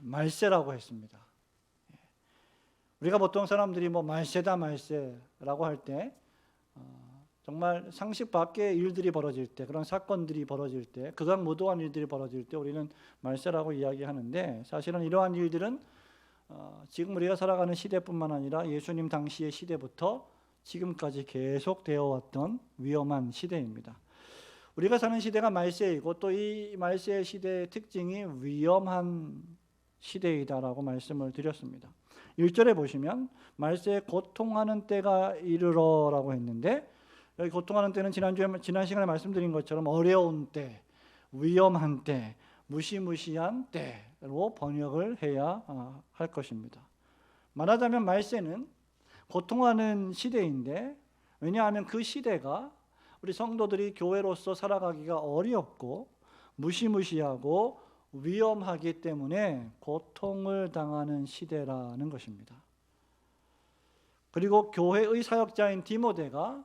말세라고 했습니다. 우리가 보통 사람들이 뭐 말세다 말세라고 할 때 정말 상식 밖의 일들이 벌어질 때, 그런 사건들이 벌어질 때, 극악무도한 일들이 벌어질 때 우리는 말세라고 이야기하는데, 사실은 이러한 일들은 지금 우리가 살아가는 시대뿐만 아니라 예수님 당시의 시대부터 지금까지 계속 되어 왔던 위험한 시대입니다. 우리가 사는 시대가 말세이고 또 이 말세 시대의 특징이 위험한 시대이다라고 말씀을 드렸습니다. 1절에 보시면 말세에 고통하는 때가 이르러라고 했는데, 여기 고통하는 때는 지난 시간에 말씀드린 것처럼 어려운 때, 위험한 때, 무시무시한 때로 번역을 해야 할 것입니다. 말하자면 말세는 고통하는 시대인데, 왜냐하면 그 시대가 우리 성도들이 교회로서 살아가기가 어렵고 무시무시하고 위험하기 때문에 고통을 당하는 시대라는 것입니다. 그리고 교회의 사역자인 디모데가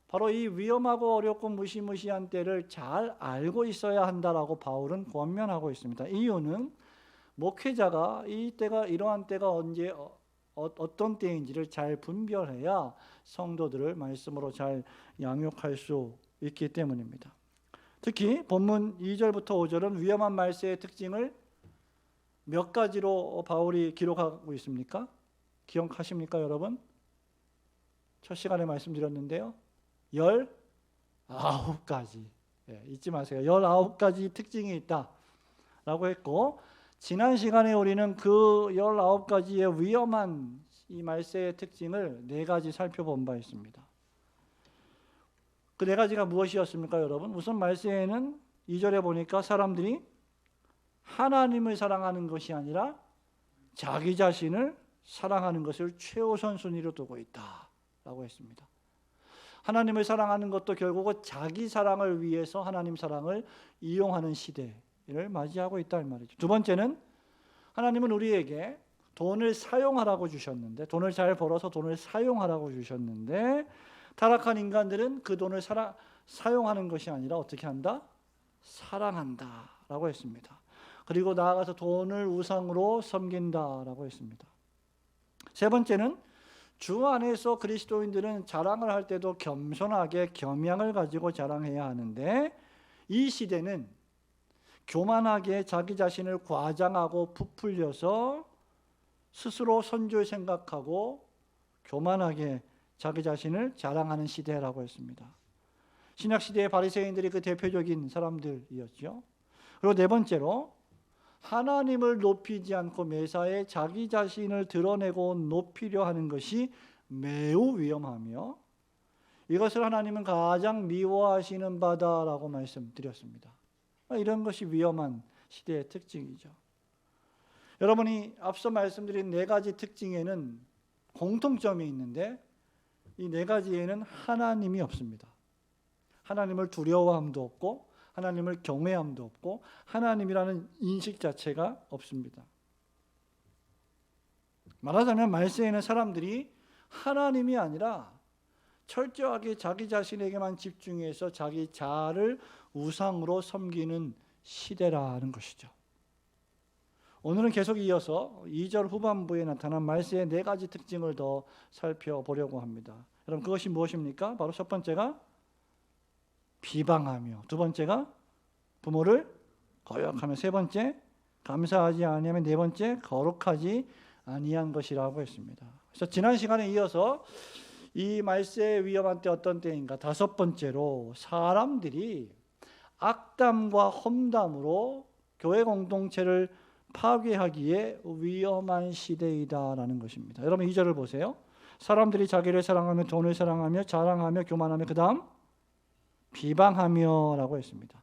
바로 이 위험하고 어렵고 무시무시한 때를 잘 알고 있어야 한다라고 바울은 권면하고 있습니다. 이유는 목회자가 이 때가, 이러한 때가 언제 어떤 때인지를 잘 분별해야 성도들을 말씀으로 잘 양육할 수 있기 때문입니다. 특히 본문 2절부터 5절은 위험한 말세의 특징을 몇 가지로 바울이 기록하고 있습니까? 기억하십니까, 여러분? 첫 시간에 말씀드렸는데요. 19가지. 잊지 마세요. 19가지 특징이 있다라고 했고, 지난 시간에 우리는 그 19가지의 위험한 이 말세의 특징을 4가지 살펴본 바 있습니다. 그 4가지가 무엇이었습니까, 여러분? 우선 말세에는 2절에 보니까 사람들이 하나님을 사랑하는 것이 아니라 자기 자신을 사랑하는 것을 최우선 순위로 두고 있다라고 했습니다. 하나님을 사랑하는 것도 결국은 자기 사랑을 위해서 하나님 사랑을 이용하는 시대를 맞이하고 있다 이 말이죠. 두 번째는 하나님은 우리에게 돈을 사용하라고 주셨는데, 돈을 잘 벌어서 돈을 사용하라고 주셨는데, 타락한 인간들은 그 돈을 사용하는 것이 아니라 어떻게 한다? 사랑한다라고 했습니다. 그리고 나아가서 돈을 우상으로 섬긴다라고 했습니다. 세 번째는 주 안에서 그리스도인들은 자랑을 할 때도 겸손하게 겸양을 가지고 자랑해야 하는데, 이 시대는 교만하게 자기 자신을 과장하고 부풀려서 스스로 선줄 생각하고 교만하게 자기 자신을 자랑하는 시대라고 했습니다. 신약 시대의 바리새인들이 그 대표적인 사람들이었죠. 그리고 네 번째로 하나님을 높이지 않고 매사에 자기 자신을 드러내고 높이려 하는 것이 매우 위험하며, 이것을 하나님은 가장 미워하시는 바다라고 말씀드렸습니다. 이런 것이 위험한 시대의 특징이죠. 여러분이 앞서 말씀드린 4가지 특징에는 공통점이 있는데, 이 4가지에는 하나님이 없습니다. 하나님을 두려워함도 없고 하나님을 경외함도 없고 하나님이라는 인식 자체가 없습니다. 말하자면 말세에는 사람들이 하나님이 아니라 철저하게 자기 자신에게만 집중해서 자기 자아를 우상으로 섬기는 시대라는 것이죠. 오늘은 계속 이어서 2절 후반부에 나타난 말세의 4가지 특징을 더 살펴보려고 합니다. 여러분, 그것이 무엇입니까? 바로 첫 번째가 비방하며, 두 번째가 부모를 거역하며, 세 번째 감사하지 아니하며, 네 번째 거룩하지 아니한 것이라고 했습니다. 그래서 지난 시간에 이어서 이 말세의 위험한 때 어떤 때인가, 5번째로 사람들이 악담과 험담으로 교회 공동체를 파괴하기에 위험한 시대이다라는 것입니다. 여러분 2절을 보세요. 사람들이 자기를 사랑하며 돈을 사랑하며 자랑하며 교만하며, 그 다음 비방하며 라고 했습니다.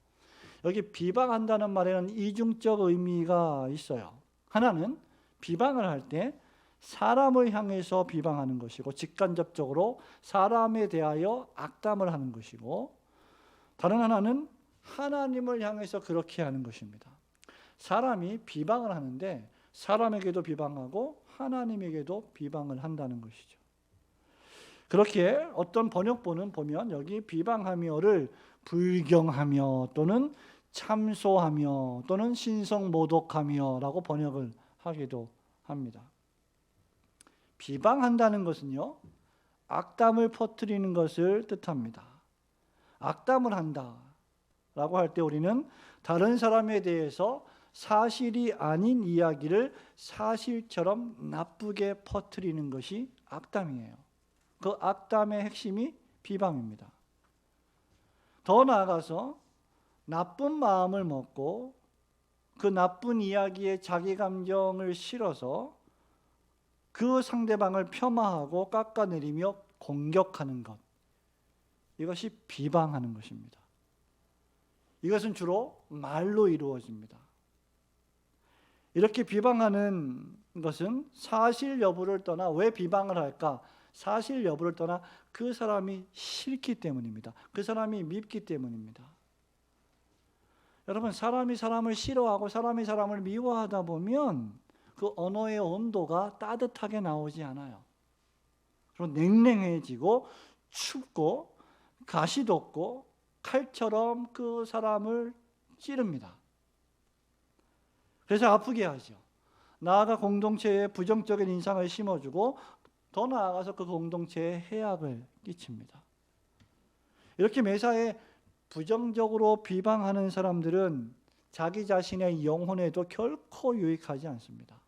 여기 비방한다는 말에는 이중적 의미가 있어요. 하나는 비방을 할 때 사람을 향해서 비방하는 것이고, 직간접적으로 사람에 대하여 악담을 하는 것이고, 다른 하나는 하나님을 향해서 그렇게 하는 것입니다. 사람이 비방을 하는데 사람에게도 비방하고 하나님에게도 비방을 한다는 것이죠. 그렇게 어떤 번역본은 보면 여기 비방하며를 불경하며 또는 참소하며 또는 신성모독하며라고 번역을 하기도 합니다. 비방한다는 것은요, 악담을 퍼뜨리는 것을 뜻합니다. 악담을 한다라고 할 때 우리는 다른 사람에 대해서 사실이 아닌 이야기를 사실처럼 나쁘게 퍼뜨리는 것이 악담이에요. 그 악담의 핵심이 비방입니다. 더 나아가서 나쁜 마음을 먹고 그 나쁜 이야기에 자기 감정을 실어서 그 상대방을 폄하하고 깎아내리며 공격하는 것, 이것이 비방하는 것입니다. 이것은 주로 말로 이루어집니다. 이렇게 비방하는 것은 사실 여부를 떠나, 왜 비방을 할까? 사실 여부를 떠나 그 사람이 싫기 때문입니다. 그 사람이 밉기 때문입니다. 여러분, 사람이 사람을 싫어하고 사람이 사람을 미워하다 보면 그 언어의 온도가 따뜻하게 나오지 않아요. 그리고 냉랭해지고 춥고 가시 돋고 칼처럼 그 사람을 찌릅니다. 그래서 아프게 하죠. 나아가 공동체에 부정적인 인상을 심어주고 더 나아가서 그 공동체에 해악을 끼칩니다. 이렇게 매사에 부정적으로 비방하는 사람들은 자기 자신의 영혼에도 결코 유익하지 않습니다.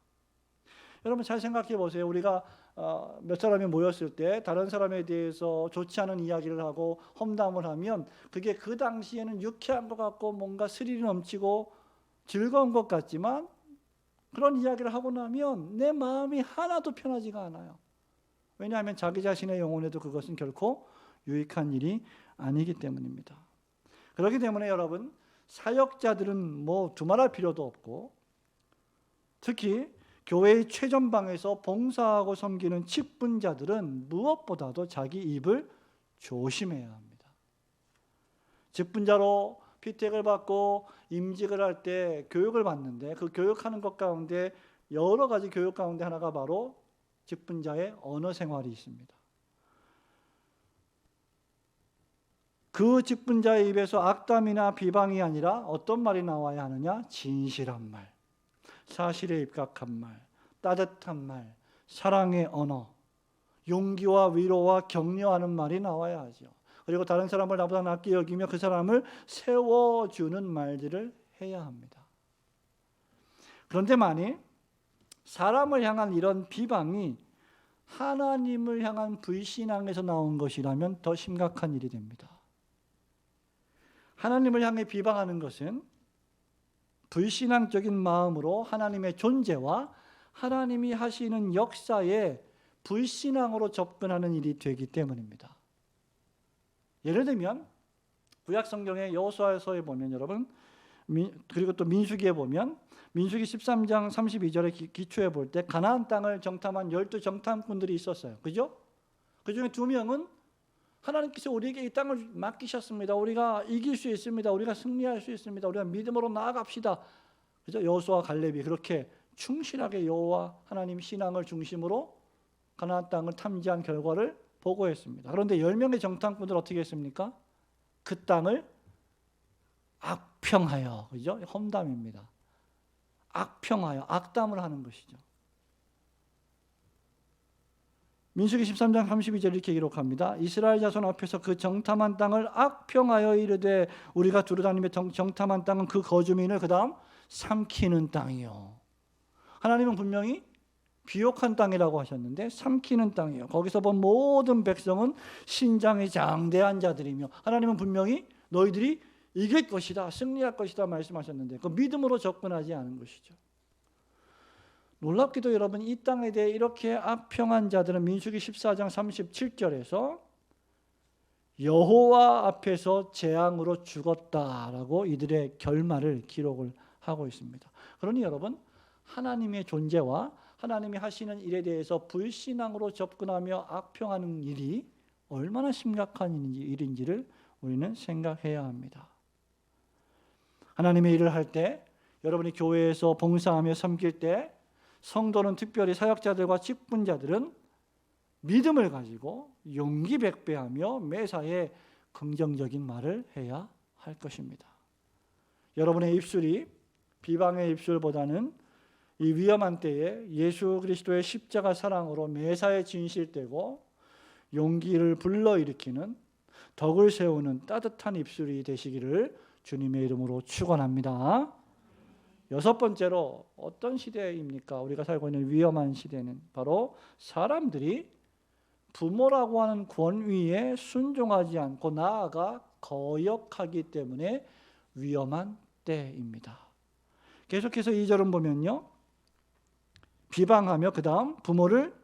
여러분 잘 생각해 보세요. 우리가 몇 사람이 모였을 때 다른 사람에 대해서 좋지 않은 이야기를 하고 험담을 하면 그게 그 당시에는 유쾌한 것 같고 뭔가 스릴이 넘치고 즐거운 것 같지만 그런 이야기를 하고 나면 내 마음이 하나도 편하지가 않아요. 왜냐하면 자기 자신의 영혼에도 그것은 결코 유익한 일이 아니기 때문입니다. 그렇기 때문에 여러분, 사역자들은 뭐 두말할 필요도 없고 특히 교회의 최전방에서 봉사하고 섬기는 직분자들은 무엇보다도 자기 입을 조심해야 합니다. 직분자로 피택을 받고 임직을 할 때 교육을 받는데 그 교육하는 것 가운데 여러 가지 교육 가운데 하나가 바로 직분자의 언어 생활이 있습니다. 그 직분자의 입에서 악담이나 비방이 아니라 어떤 말이 나와야 하느냐? 진실한 말, 사실에 입각한 말, 따뜻한 말, 사랑의 언어, 용기와 위로와 격려하는 말이 나와야 하죠. 그리고 다른 사람을 나보다 낫게 여기며 그 사람을 세워주는 말들을 해야 합니다. 그런데 만일 사람을 향한 이런 비방이 하나님을 향한 불신앙에서 나온 것이라면 더 심각한 일이 됩니다. 하나님을 향해 비방하는 것은 불신앙적인 마음으로 하나님의 존재와 하나님이 하시는 역사에 불신앙으로 접근하는 일이 되기 때문입니다. 예를 들면 구약 성경의 여호수아서에 보면 여러분, 그리고 또 민수기에 보면 민수기 13장 32절에 기초해 볼 때 가나안 땅을 정탐한 12정탐꾼들이 있었어요. 그죠? 그 중에 2명은 하나님께서 우리에게 이 땅을 맡기셨습니다. 우리가 이길 수 있습니다. 우리가 승리할 수 있습니다. 우리가 믿음으로 나아갑시다. 그죠? 여호수아와 갈렙이 그렇게 충실하게 여호와 하나님 신앙을 중심으로 가나안 땅을 탐지한 결과를 보고했습니다. 그런데 10명의 정탐꾼들 어떻게 했습니까? 그 땅을 악평하여, 그죠? 험담입니다. 악평하여, 악담을 하는 것이죠. 민수기 13장 32절 이렇게 기록합니다. 이스라엘 자손 앞에서 그 정탐한 땅을 악평하여 이르되 우리가 두루다니며 정탐한 땅은 그 거주민을 그 다음 삼키는 땅이요. 하나님은 분명히 비옥한 땅이라고 하셨는데 삼키는 땅이요. 거기서 본 모든 백성은 신장이 장대한 자들이며 하나님은 분명히 너희들이 이길 것이다, 승리할 것이다 말씀하셨는데 그 믿음으로 접근하지 않은 것이죠. 놀랍게도 여러분, 이 땅에 대해 이렇게 악평한 자들은 민수기 14장 37절에서 여호와 앞에서 재앙으로 죽었다라고 이들의 결말을 기록을 하고 있습니다. 그러니 여러분, 하나님의 존재와 하나님이 하시는 일에 대해서 불신앙으로 접근하며 악평하는 일이 얼마나 심각한 일인지를 우리는 생각해야 합니다. 하나님의 일을 할 때, 여러분이 교회에서 봉사하며 섬길 때, 성도는 특별히 사역자들과 직분자들은 믿음을 가지고 용기 백배하며 매사에 긍정적인 말을 해야 할 것입니다. 여러분의 입술이 비방의 입술보다는 이 위험한 때에 예수 그리스도의 십자가 사랑으로 매사에 진실되고 용기를 불러일으키는 덕을 세우는 따뜻한 입술이 되시기를 주님의 이름으로 축원합니다. 여섯 번째로 어떤 시대입니까? 우리가 살고 있는 위험한 시대는 바로 사람들이 부모라고 하는 권위에 순종하지 않고 나아가 거역하기 때문에 위험한 때입니다. 계속해서 2절은 보면요, 비방하며 그 다음 부모를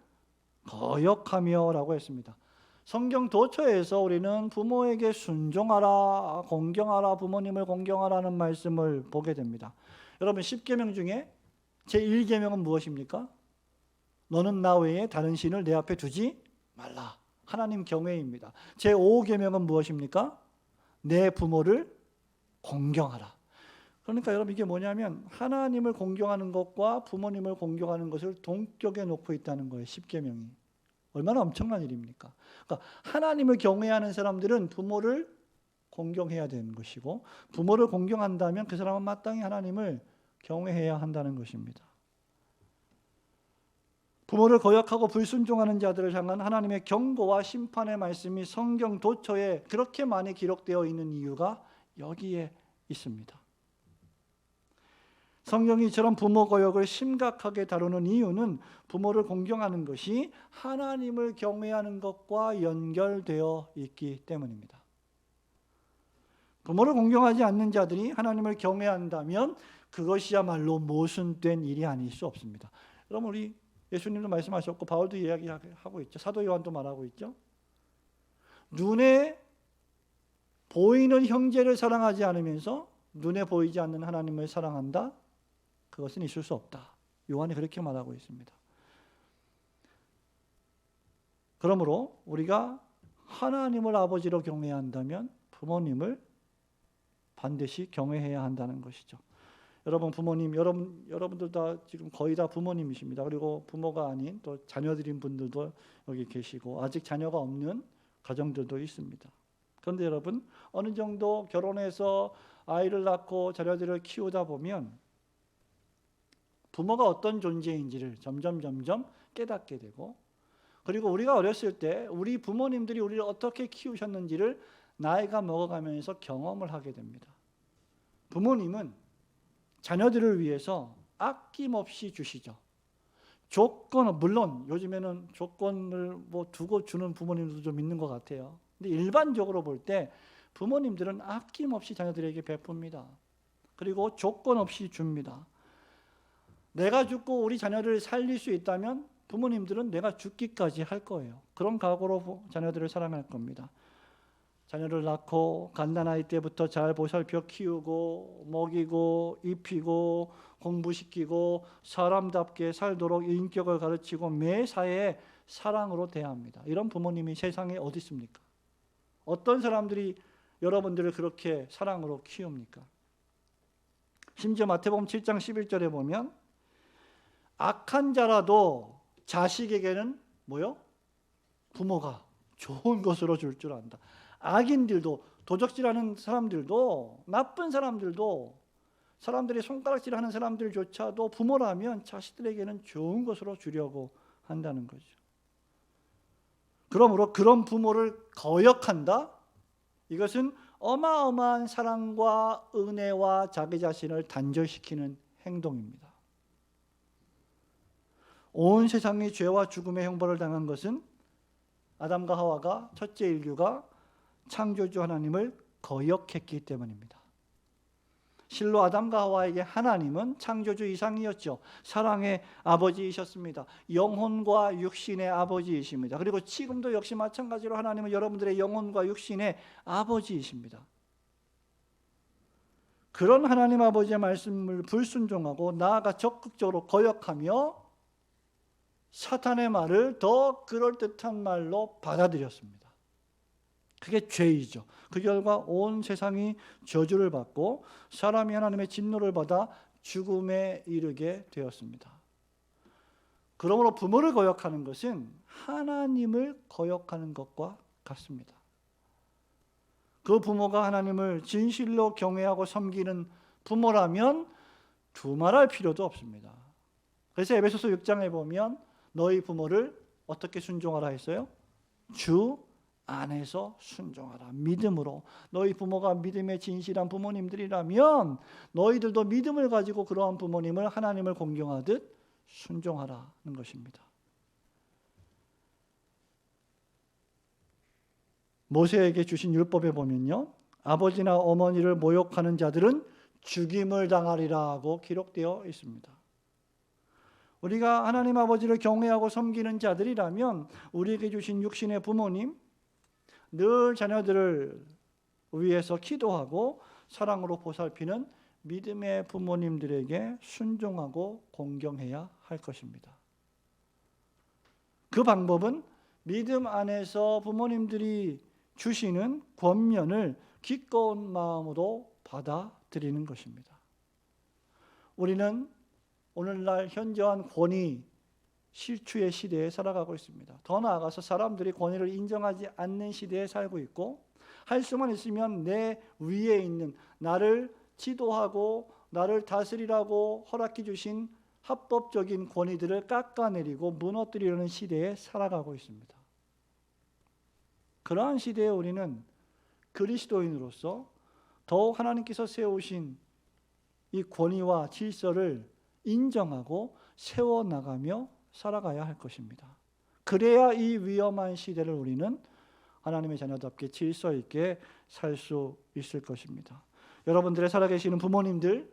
거역하며 라고 했습니다. 성경 도처에서 우리는 부모에게 순종하라, 공경하라, 부모님을 공경하라는 말씀을 보게 됩니다. 여러분 10계명 중에 제1계명은 무엇입니까? 너는 나 외에 다른 신을 내 앞에 두지 말라. 하나님 경외입니다. 제5계명은 무엇입니까? 내 부모를 공경하라. 그러니까 여러분 이게 뭐냐면 하나님을 공경하는 것과 부모님을 공경하는 것을 동격에 놓고 있다는 거예요. 10계명이. 얼마나 엄청난 일입니까? 그러니까 하나님을 경외하는 사람들은 부모를 공경해야 되는 것이고, 부모를 공경한다면 그 사람은 마땅히 하나님을 경외해야 한다는 것입니다. 부모를 거역하고 불순종하는 자들을 향한 하나님의 경고와 심판의 말씀이 성경 도처에 그렇게 많이 기록되어 있는 이유가 여기에 있습니다. 성경이 이처럼 부모 거역을 심각하게 다루는 이유는 부모를 공경하는 것이 하나님을 경외하는 것과 연결되어 있기 때문입니다. 부모를 공경하지 않는 자들이 하나님을 경외한다면 그것이야말로 모순된 일이 아닐 수 없습니다. 여러분 우리 예수님도 말씀하셨고 바울도 이야기하고 있죠. 사도 요한도 말하고 있죠. 눈에 보이는 형제를 사랑하지 않으면서 눈에 보이지 않는 하나님을 사랑한다? 그것은 있을 수 없다. 요한이 그렇게 말하고 있습니다. 그러므로 우리가 하나님을 아버지로 경외한다면 부모님을 반드시 경외해야 한다는 것이죠. 여러분 부모님, 여러분들 다 지금 거의 다 부모님이십니다. 그리고 부모가 아닌 또 자녀들인 분들도 여기 계시고 아직 자녀가 없는 가정들도 있습니다. 그런데 여러분 어느 정도 결혼해서 아이를 낳고 자녀들을 키우다 보면 부모가 어떤 존재인지를 점점 깨닫게 되고, 그리고 우리가 어렸을 때 우리 부모님들이 우리를 어떻게 키우셨는지를 나이가 먹어가면서 경험을 하게 됩니다. 부모님은 자녀들을 위해서 아낌없이 주시죠. 물론 요즘에는 조건을 두고 주는 부모님들도 좀 있는 것 같아요. 근데 일반적으로 볼 때 부모님들은 아낌없이 자녀들에게 베풉니다. 그리고 조건 없이 줍니다. 내가 죽고 우리 자녀를 살릴 수 있다면 부모님들은 내가 죽기까지 할 거예요. 그런 각오로 자녀들을 사랑할 겁니다. 자녀를 낳고 갓난아이 때부터 잘 보살펴 키우고 먹이고 입히고 공부시키고 사람답게 살도록 인격을 가르치고 매사에 사랑으로 대합니다. 이런 부모님이 세상에 어디 있습니까? 어떤 사람들이 여러분들을 그렇게 사랑으로 키웁니까? 심지어 마태복음 7장 11절에 보면 악한 자라도 자식에게는 뭐요? 부모가 좋은 것으로 줄 줄 안다. 악인들도, 도적질하는 사람들도, 나쁜 사람들도, 사람들이 손가락질하는 사람들조차도 부모라면 자식들에게는 좋은 것으로 주려고 한다는 거죠. 그러므로 그런 부모를 거역한다? 이것은 어마어마한 사랑과 은혜와 자기 자신을 단절시키는 행동입니다. 온 세상이 죄와 죽음의 형벌을 당한 것은 아담과 하와가, 첫째 인류가 창조주 하나님을 거역했기 때문입니다. 실로 아담과 하와에게 하나님은 창조주 이상이었죠. 사랑의 아버지이셨습니다. 영혼과 육신의 아버지이십니다. 그리고 지금도 역시 마찬가지로 하나님은 여러분들의 영혼과 육신의 아버지이십니다. 그런 하나님 아버지의 말씀을 불순종하고 나아가 적극적으로 거역하며 사탄의 말을 더 그럴듯한 말로 받아들였습니다. 그게 죄이죠. 그 결과 온 세상이 저주를 받고 사람이 하나님의 진노를 받아 죽음에 이르게 되었습니다. 그러므로 부모를 거역하는 것은 하나님을 거역하는 것과 같습니다. 그 부모가 하나님을 진실로 경외하고 섬기는 부모라면 두말할 필요도 없습니다. 그래서 에베소서 6장에 보면 너희 부모를 어떻게 순종하라 했어요? 주 안에서 순종하라. 믿음으로. 너희 부모가 믿음에 진실한 부모님들이라면 너희들도 믿음을 가지고 그러한 부모님을 하나님을 공경하듯 순종하라는 것입니다. 모세에게 주신 율법에 보면요, 아버지나 어머니를 모욕하는 자들은 죽임을 당하리라고 기록되어 있습니다. 우리가 하나님 아버지를 경외하고 섬기는 자들이라면 우리에게 주신 육신의 부모님, 늘 자녀들을 위해서 기도하고 사랑으로 보살피는 믿음의 부모님들에게 순종하고 공경해야 할 것입니다. 그 방법은 믿음 안에서 부모님들이 주시는 권면을 기꺼운 마음으로 받아들이는 것입니다. 우리는 오늘날 현저한 권위 실추의 시대에 살아가고 있습니다. 더 나아가서 사람들이 권위를 인정하지 않는 시대에 살고 있고, 할 수만 있으면 내 위에 있는 나를 지도하고 나를 다스리라고 허락해 주신 합법적인 권위들을 깎아내리고 무너뜨리려는 시대에 살아가고 있습니다. 그러한 시대에 우리는 그리스도인으로서 더욱 하나님께서 세우신 이 권위와 질서를 인정하고 세워나가며 살아가야 할 것입니다. 그래야 이 위험한 시대를 우리는 하나님의 자녀답게 질서 있게 살 수 있을 것입니다. 여러분들의 살아계시는 부모님들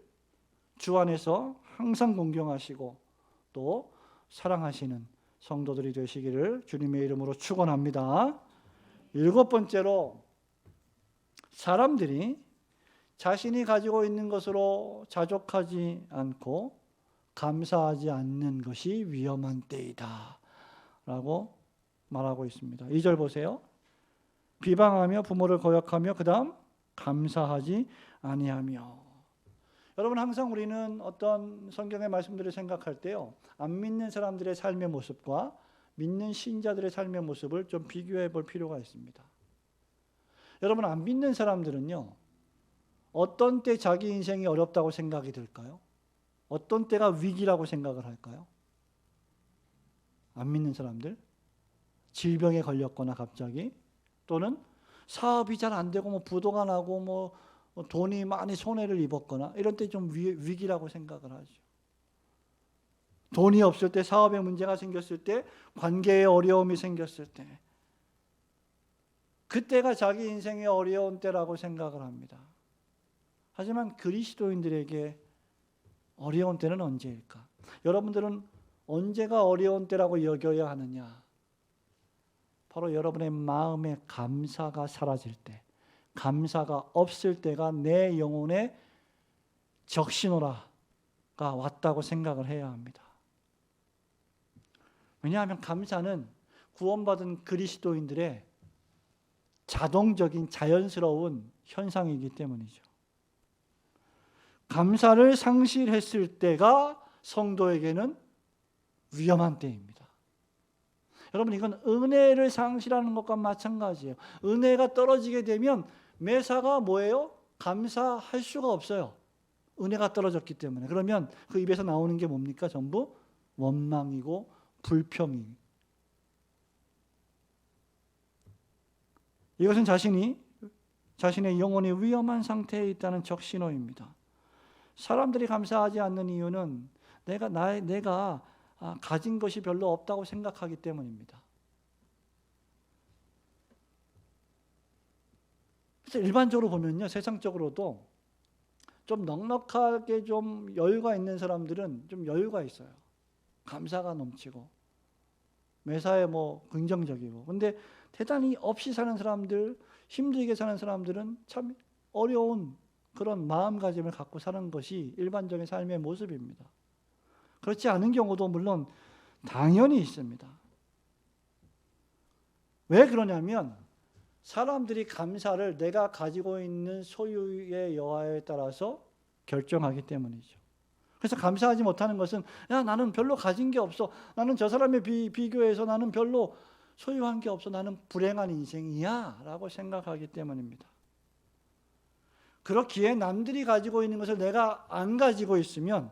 주 안에서 항상 공경하시고 또 사랑하시는 성도들이 되시기를 주님의 이름으로 축원합니다. 7번째로, 사람들이 자신이 가지고 있는 것으로 자족하지 않고 감사하지 않는 것이 위험한 때이다 라고 말하고 있습니다. 2절 보세요. 비방하며 부모를 거역하며 그 다음 감사하지 아니하며. 여러분, 항상 우리는 어떤 성경의 말씀들을 생각할 때요, 안 믿는 사람들의 삶의 모습과 믿는 신자들의 삶의 모습을 좀 비교해 볼 필요가 있습니다. 여러분, 안 믿는 사람들은요, 어떤 때 자기 인생이 어렵다고 생각이 들까요? 어떤 때가 위기라고 생각을 할까요? 안 믿는 사람들, 질병에 걸렸거나 갑자기, 또는 사업이 잘 안 되고 부도가 나고 돈이 많이 손해를 입었거나 이런 때 좀 위기라고 생각을 하죠. 돈이 없을 때, 사업에 문제가 생겼을 때, 관계에 어려움이 생겼을 때, 그때가 자기 인생의 어려운 때라고 생각을 합니다. 하지만 그리스도인들에게 어려운 때는 언제일까? 여러분들은 언제가 어려운 때라고 여겨야 하느냐? 바로 여러분의 마음에 감사가 사라질 때, 감사가 없을 때가 내 영혼의 적신호라가 왔다고 생각을 해야 합니다. 왜냐하면 감사는 구원받은 그리스도인들의 자동적인 자연스러운 현상이기 때문이죠. 감사를 상실했을 때가 성도에게는 위험한 때입니다. 여러분, 이건 은혜를 상실하는 것과 마찬가지예요. 은혜가 떨어지게 되면 매사가 뭐예요? 감사할 수가 없어요. 은혜가 떨어졌기 때문에. 그러면 그 입에서 나오는 게 뭡니까? 전부 원망이고 불평이. 이것은 자신의 영혼이 위험한 상태에 있다는 적신호입니다. 사람들이 감사하지 않는 이유는 내가 가진 것이 별로 없다고 생각하기 때문입니다. 그래서 일반적으로 보면요, 세상적으로도 좀 넉넉하게 좀 여유가 있는 사람들은 좀 여유가 있어요. 감사가 넘치고 매사에 긍정적이고. 근데 대단히 없이 사는 사람들, 힘들게 사는 사람들은 참 어려운 그런 마음가짐을 갖고 사는 것이 일반적인 삶의 모습입니다. 그렇지 않은 경우도 물론 당연히 있습니다. 왜 그러냐면 사람들이 감사를 내가 가지고 있는 소유의 여하에 따라서 결정하기 때문이죠. 그래서 감사하지 못하는 것은 나는 별로 가진 게 없어. 나는 저 사람에 비교해서 나는 별로 소유한 게 없어. 나는 불행한 인생이야 라고 생각하기 때문입니다. 그렇기에 남들이 가지고 있는 것을 내가 안 가지고 있으면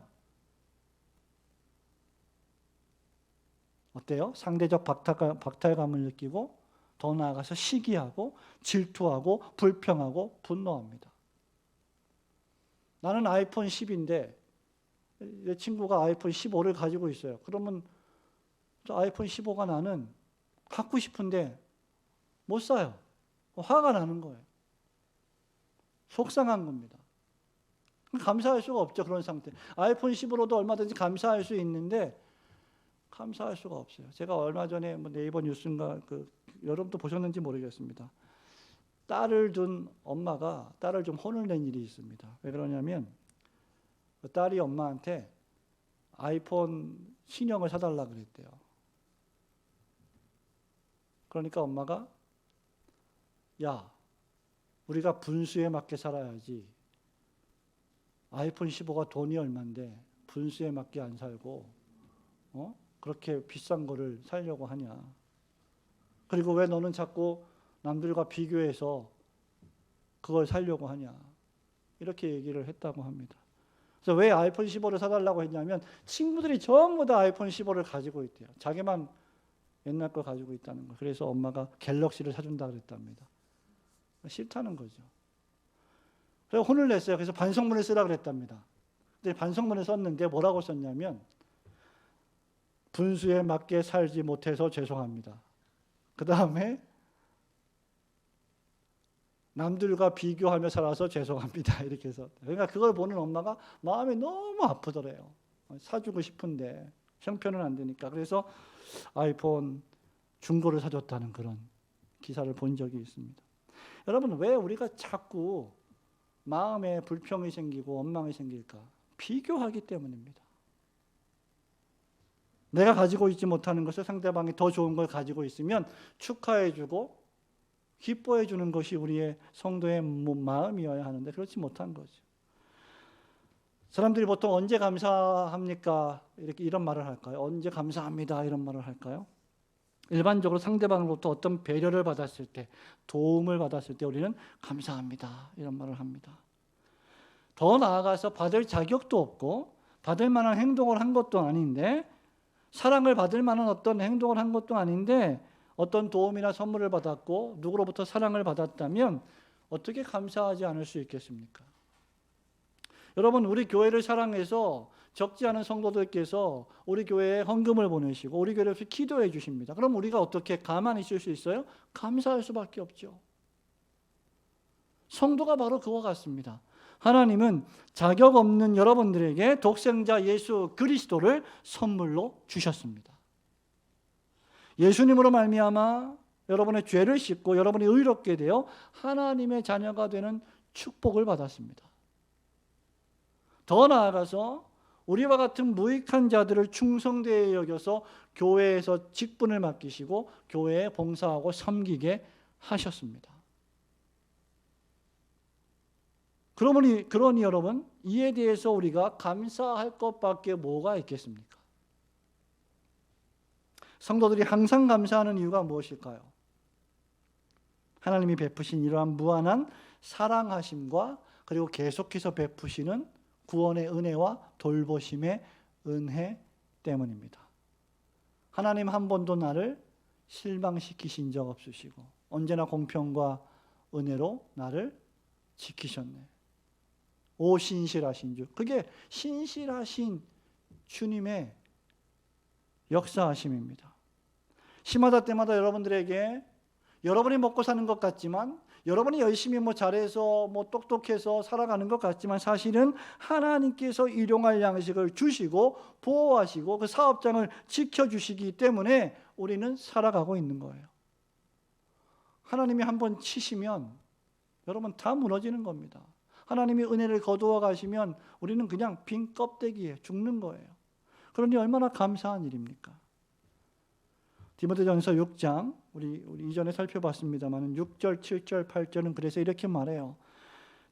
어때요? 상대적 박탈감을 느끼고 더 나아가서 시기하고 질투하고 불평하고 분노합니다. 나는 아이폰 10인데 내 친구가 아이폰 15를 가지고 있어요. 그러면 저 아이폰 15가 나는 갖고 싶은데 못 사요. 화가 나는 거예요. 속상한 겁니다. 감사할 수가 없죠. 그런 상태. 아이폰 10으로도 얼마든지 감사할 수 있는데 감사할 수가 없어요. 제가 얼마 전에 네이버 뉴스인가 여러분도 보셨는지 모르겠습니다. 딸을 둔 엄마가 딸을 좀 혼을 낸 일이 있습니다. 왜 그러냐면 딸이 엄마한테 아이폰 신형을 사달라 그랬대요. 그러니까 엄마가 야, 우리가 분수에 맞게 살아야지. 아이폰 15가 돈이 얼만데 분수에 맞게 안 살고 그렇게 비싼 거를 사려고 하냐. 그리고 왜 너는 자꾸 남들과 비교해서 그걸 사려고 하냐. 이렇게 얘기를 했다고 합니다. 그래서 왜 아이폰 15를 사달라고 했냐면 친구들이 전부 다 아이폰 15를 가지고 있대요. 자기만 옛날 걸 가지고 있다는 거. 그래서 엄마가 갤럭시를 사준다 그랬답니다. 싫다는 거죠. 그래서 혼을 냈어요. 그래서 반성문을 쓰라 그랬답니다. 근데 반성문을 썼는데 뭐라고 썼냐면 분수에 맞게 살지 못해서 죄송합니다. 그 다음에 남들과 비교하며 살아서 죄송합니다. 이렇게 해서 그러니까 그걸 보는 엄마가 마음이 너무 아프더래요. 사주고 싶은데 형편은 안 되니까. 그래서 아이폰 중고를 사줬다는 그런 기사를 본 적이 있습니다. 여러분, 왜 우리가 자꾸 마음에 불평이 생기고 원망이 생길까? 비교하기 때문입니다. 내가 가지고 있지 못하는 것을 상대방이 더 좋은 걸 가지고 있으면 축하해주고 기뻐해주는 것이 우리의 성도의 마음이어야 하는데 그렇지 못한 거죠. 사람들이 보통 언제 감사합니까? 이런 말을 할까요? 언제 감사합니다. 이런 말을 할까요? 일반적으로 상대방으로부터 어떤 배려를 받았을 때, 도움을 받았을 때 우리는 감사합니다. 이런 말을 합니다. 더 나아가서 받을 자격도 없고 받을 만한 행동을 한 것도 아닌데 사랑을 받을 만한 어떤 행동을 한 것도 아닌데 어떤 도움이나 선물을 받았고 누구로부터 사랑을 받았다면 어떻게 감사하지 않을 수 있겠습니까? 여러분, 우리 교회를 사랑해서 적지 않은 성도들께서 우리 교회에 헌금을 보내시고 우리 교회를 기도해 주십니다. 그럼 우리가 어떻게 가만히 있을 수 있어요? 감사할 수밖에 없죠. 성도가 바로 그와 같습니다. 하나님은 자격 없는 여러분들에게 독생자 예수 그리스도를 선물로 주셨습니다. 예수님으로 말미암아 여러분의 죄를 씻고 여러분이 의롭게 되어 하나님의 자녀가 되는 축복을 받았습니다. 더 나아가서 우리와 같은 무익한 자들을 충성되게 여겨서 교회에서 직분을 맡기시고 교회에 봉사하고 섬기게 하셨습니다. 그러니 여러분, 이에 대해서 우리가 감사할 것밖에 뭐가 있겠습니까? 성도들이 항상 감사하는 이유가 무엇일까요? 하나님이 베푸신 이러한 무한한 사랑하심과 그리고 계속해서 베푸시는 구원의 은혜와 돌보심의 은혜 때문입니다. 하나님 한 번도 나를 실망시키신 적 없으시고 언제나 공평과 은혜로 나를 지키셨네. 오 신실하신 주. 그게 신실하신 주님의 역사하심입니다. 시마다 때마다 여러분들에게 여러분이 먹고 사는 것 같지만 여러분이 열심히 잘해서 똑똑해서 살아가는 것 같지만 사실은 하나님께서 일용할 양식을 주시고 보호하시고 그 사업장을 지켜주시기 때문에 우리는 살아가고 있는 거예요. 하나님이 한번 치시면 여러분 다 무너지는 겁니다. 하나님이 은혜를 거두어 가시면 우리는 그냥 빈 껍데기에 죽는 거예요. 그러니 얼마나 감사한 일입니까? 디모데전서 6장 우리 이전에 살펴봤습니다만 6절, 7절, 8절은 그래서 이렇게 말해요.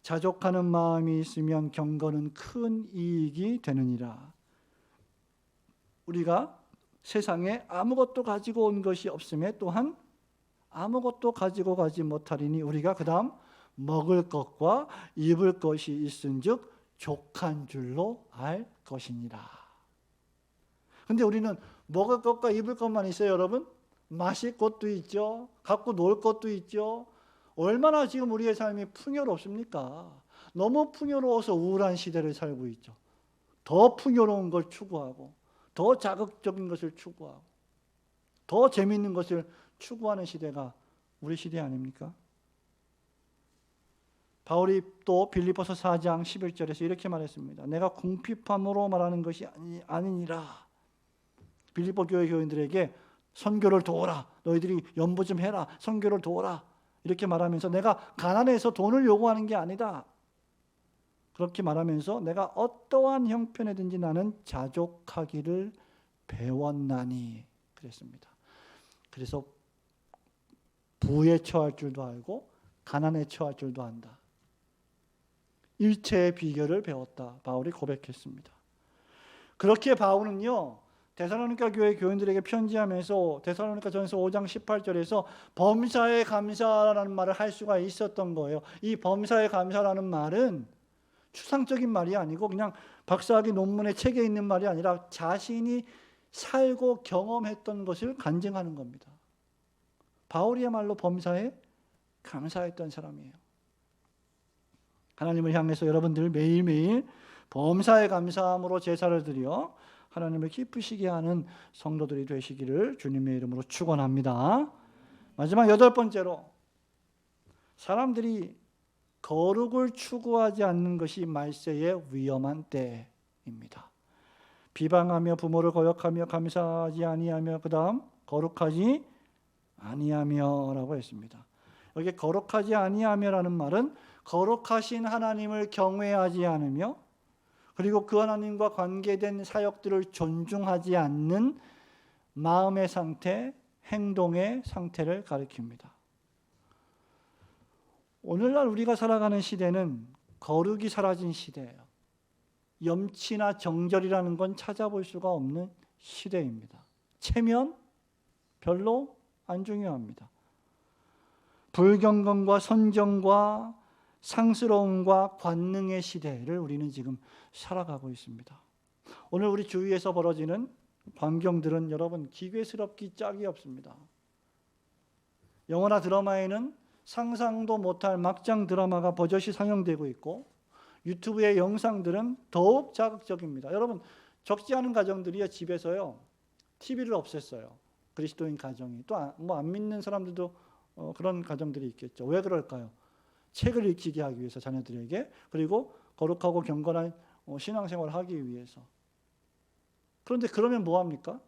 자족하는 마음이 있으면 경건은 큰 이익이 되느니라. 우리가 세상에 아무것도 가지고 온 것이 없음에 또한 아무것도 가지고 가지 못하리니 우리가 그 다음 먹을 것과 입을 것이 있은즉 족한 줄로 알 것이니라. 근데 우리는 먹을 것과 입을 것만 있어요, 여러분? 마실 것도 있죠. 갖고 놀 것도 있죠. 얼마나 지금 우리의 삶이 풍요롭습니까? 너무 풍요로워서 우울한 시대를 살고 있죠. 더 풍요로운 걸 추구하고, 더 자극적인 것을 추구하고, 더 재미있는 것을 추구하는 시대가 우리 시대 아닙니까? 바울이 또 빌립보서 4장 11절에서 이렇게 말했습니다. 내가 궁핍함으로 말하는 것이 아니니라. 빌립보 교회 교인들에게 선교를 도우라. 너희들이 연보 좀 해라. 선교를 도우라. 이렇게 말하면서 내가 가난해서 돈을 요구하는 게 아니다. 그렇게 말하면서 내가 어떠한 형편에든지 나는 자족하기를 배웠나니 그랬습니다. 그래서 부에 처할 줄도 알고 가난에 처할 줄도 안다. 일체의 비결을 배웠다. 바울이 고백했습니다. 그렇게 바울은요, 데살로니가 교회 교인들에게 편지하면서 데살로니가전서 5장 18절에서 범사에 감사라는 말을 할 수가 있었던 거예요. 이 범사에 감사라는 말은 추상적인 말이 아니고 그냥 박사학위 논문의 책에 있는 말이 아니라 자신이 살고 경험했던 것을 간증하는 겁니다. 바울이야말로 범사에 감사했던 사람이에요. 하나님을 향해서 여러분들 매일매일 범사에 감사함으로 제사를 드려 하나님을 기쁘시게 하는 성도들이 되시기를 주님의 이름으로 축원합니다. 마지막 8번째로, 사람들이 거룩을 추구하지 않는 것이 말세의 위험한 때입니다. 비방하며 부모를 거역하며 감사하지 아니하며 그 다음 거룩하지 아니하며라고 했습니다. 여기 거룩하지 아니하며라는 말은 거룩하신 하나님을 경외하지 않으며 그리고 그 하나님과 관계된 사역들을 존중하지 않는 마음의 상태, 행동의 상태를 가리킵니다. 오늘날 우리가 살아가는 시대는 거룩이 사라진 시대예요. 염치나 정절이라는 건 찾아볼 수가 없는 시대입니다. 체면 별로 안 중요합니다. 불경건과 선정과 상스러움과 관능의 시대를 우리는 지금 살아가고 있습니다. 오늘 우리 주위에서 벌어지는 광경들은 여러분 기괴스럽기 짝이 없습니다. 영화나 드라마에는 상상도 못할 막장 드라마가 버젓이 상영되고 있고 유튜브의 영상들은 더욱 자극적입니다. 여러분 적지 않은 가정들이요 집에서요 TV를 없앴어요. 그리스도인 가정이 또 뭐 안 믿는 사람들도 그런 가정들이 있겠죠. 왜 그럴까요? 책을 읽히게 하기 위해서 자녀들에게, 그리고 거룩하고 경건한 신앙생활을 하기 위해서. 그런데 그러면 뭐 합니까?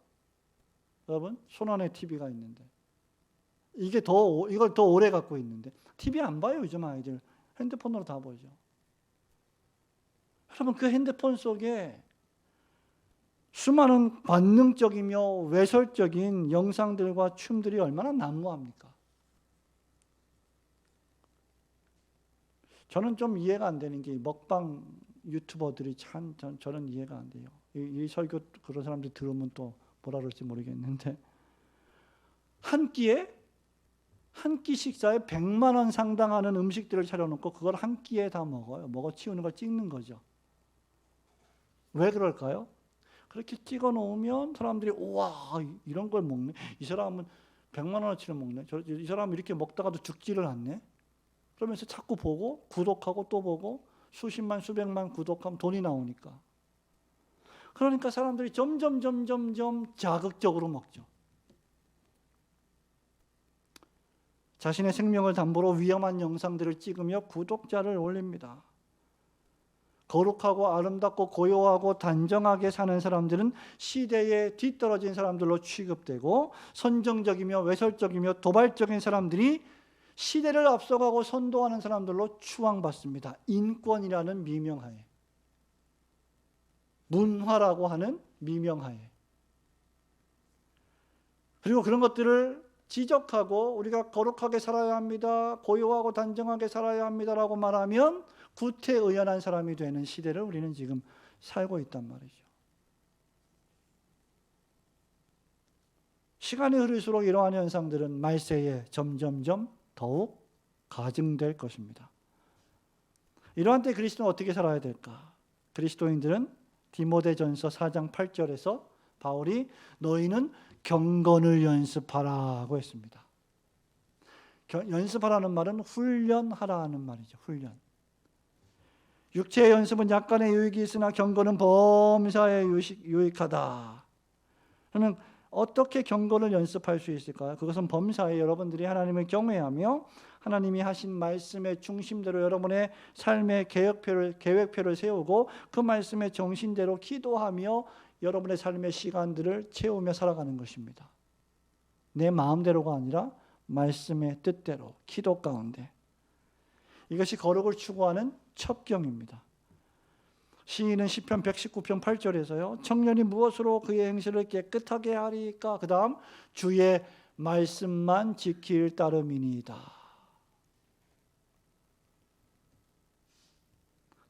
여러분 손안에 TV가 있는데 이걸 더 오래 갖고 있는데 TV 안 봐요. 요즘 아이들 핸드폰으로 다 보죠. 여러분 그 핸드폰 속에 수많은 관능적이며 외설적인 영상들과 춤들이 얼마나 난무합니까? 저는 좀 이해가 안 되는 게 먹방 유튜버들이 참 저는 이해가 안 돼요. 이 설교 그런 사람들 들으면 또 뭐라 그럴지 모르겠는데 한 끼에 한 끼 식사에 100만 원 상당하는 음식들을 차려놓고 그걸 한 끼에 다 먹어요. 먹어 치우는 걸 찍는 거죠. 왜 그럴까요? 그렇게 찍어 놓으면 사람들이 우와 이런 걸 먹네. 이 사람은 100만 원어치를 먹네. 이 사람은 이렇게 먹다가도 죽지를 않네. 그러면서 자꾸 보고 구독하고 또 보고 수십만 수백만 구독하면 돈이 나오니까. 그러니까 사람들이 점점 자극적으로 먹죠. 자신의 생명을 담보로 위험한 영상들을 찍으며 구독자를 올립니다. 거룩하고 아름답고 고요하고 단정하게 사는 사람들은 시대에 뒤떨어진 사람들로 취급되고 선정적이며 외설적이며 도발적인 사람들이 시대를 앞서가고 선도하는 사람들로 추앙받습니다. 인권이라는 미명하에, 문화라고 하는 미명하에. 그리고 그런 것들을 지적하고 우리가 거룩하게 살아야 합니다. 고요하고 단정하게 살아야 합니다라고 말하면 구태의연한 사람이 되는 시대를 우리는 지금 살고 있단 말이죠. 시간이 흐를수록 이러한 현상들은 말세에 점점점 더욱 가증될 것입니다. 이러한 때 그리스도는 어떻게 살아야 될까? 그리스도인들은 디모데전서 4장 8절에서 바울이 너희는 경건을 연습하라고 했습니다. 연습하라는 말은 훈련하라는 말이죠. 훈련. 육체의 연습은 약간의 유익이 있으나 경건은 범사에 유익하다. 그러면 어떻게 경건을 연습할 수 있을까요? 그것은 범사에 여러분들이 하나님을 경외하며 하나님이 하신 말씀의 중심대로 여러분의 삶의 계획표를 세우고 그 말씀의 정신대로 기도하며 여러분의 삶의 시간들을 채우며 살아가는 것입니다. 내 마음대로가 아니라 말씀의 뜻대로 기도 가운데. 이것이 거룩을 추구하는 첩경입니다. 시인은 시편 119편 8절에서요. 청년이 무엇으로 그의 행실을 깨끗하게 하리까? 그 다음 주의 말씀만 지킬 따름이니이다.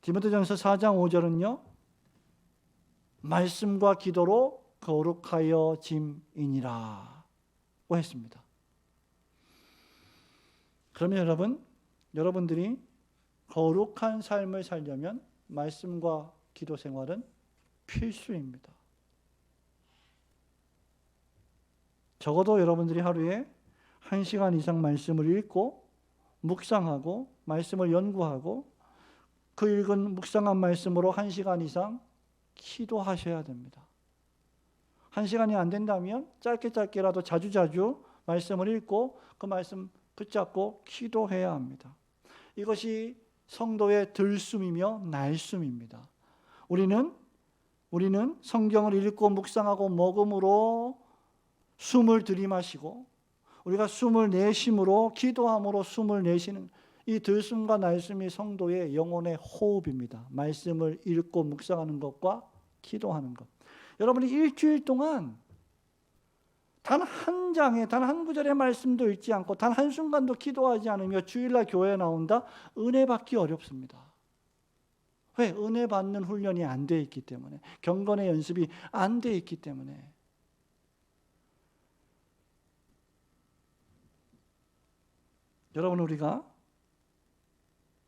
디모데전서 4장 5절은요. 말씀과 기도로 거룩하여 짐이니라 고 했습니다. 그러면 여러분들이 거룩한 삶을 살려면 말씀과 기도 생활은 필수입니다. 적어도 여러분들이 하루에 1시간 이상 말씀을 읽고 묵상하고 말씀을 연구하고 그 읽은 묵상한 말씀으로 1시간 이상 기도하셔야 됩니다. 1시간이 안 된다면 짧게라도 자주자주 말씀을 읽고 그 말씀 붙잡고 기도해야 합니다. 이것이 성도의 들숨이며 날숨입니다. 우리는 성경을 읽고 묵상하고 먹음으로 숨을 들이마시고 우리가 숨을 내쉼으로 기도함으로 숨을 내쉬는 이 들숨과 날숨이 성도의 영혼의 호흡입니다. 말씀을 읽고 묵상하는 것과 기도하는 것. 여러분이 일주일 동안 단 한 장에 단 한 구절의 말씀도 읽지 않고 단 한순간도 기도하지 않으며 주일날 교회에 나온다? 은혜 받기 어렵습니다. 왜? 은혜 받는 훈련이 안 돼 있기 때문에, 경건의 연습이 안 돼 있기 때문에. 여러분, 우리가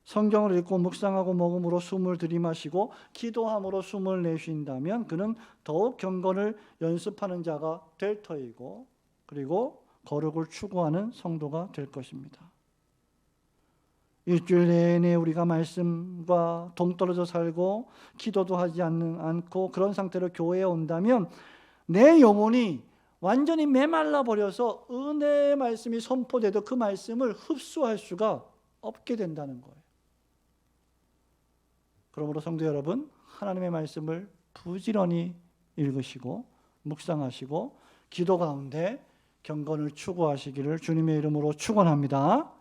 성경을 읽고 묵상하고 먹음으로 숨을 들이마시고 기도함으로 숨을 내쉰다면 그는 더욱 경건을 연습하는 자가 될 터이고 그리고 거룩을 추구하는 성도가 될 것입니다. 일주일 내내 우리가 말씀과 동떨어져 살고 기도도 하지 않고 그런 상태로 교회에 온다면 내 영혼이 완전히 메말라 버려서 은혜의 말씀이 선포돼도 그 말씀을 흡수할 수가 없게 된다는 거예요. 그러므로 성도 여러분, 하나님의 말씀을 부지런히 읽으시고 묵상하시고 기도 가운데 경건을 추구하시기를 주님의 이름으로 축원합니다.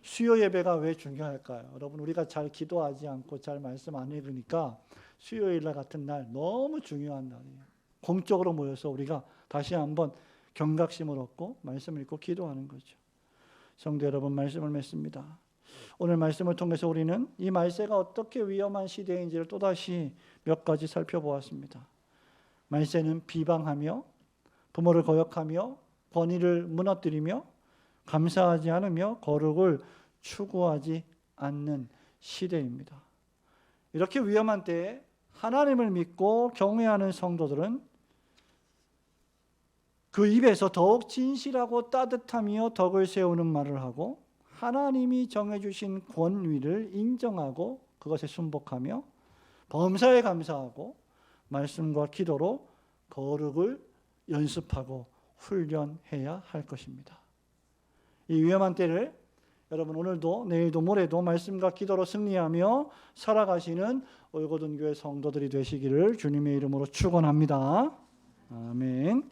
수요 예배가 왜 중요할까요? 여러분, 우리가 잘 기도하지 않고 잘 말씀 안 읽으니까 수요일 날 같은 날 너무 중요한 날이에요. 공적으로 모여서 우리가 다시 한번 경각심을 얻고 말씀을 읽고 기도하는 거죠. 성도 여러분, 말씀을 맺습니다. 오늘 말씀을 통해서 우리는 이 말세가 어떻게 위험한 시대인지를 또다시 몇 가지 살펴보았습니다. 말세는 비방하며 부모를 거역하며 권위를 무너뜨리며 감사하지 않으며 거룩을 추구하지 않는 시대입니다. 이렇게 위험한 때에 하나님을 믿고 경외하는 성도들은 그 입에서 더욱 진실하고 따뜻하며 덕을 세우는 말을 하고 하나님이 정해주신 권위를 인정하고 그것에 순복하며 범사에 감사하고 말씀과 기도로 거룩을 연습하고 훈련해야 할 것입니다. 이 위험한 때를 여러분 오늘도 내일도 모레도 말씀과 기도로 승리하며 살아가시는 올고든 교회 성도들이 되시기를 주님의 이름으로 축원합니다. 아멘.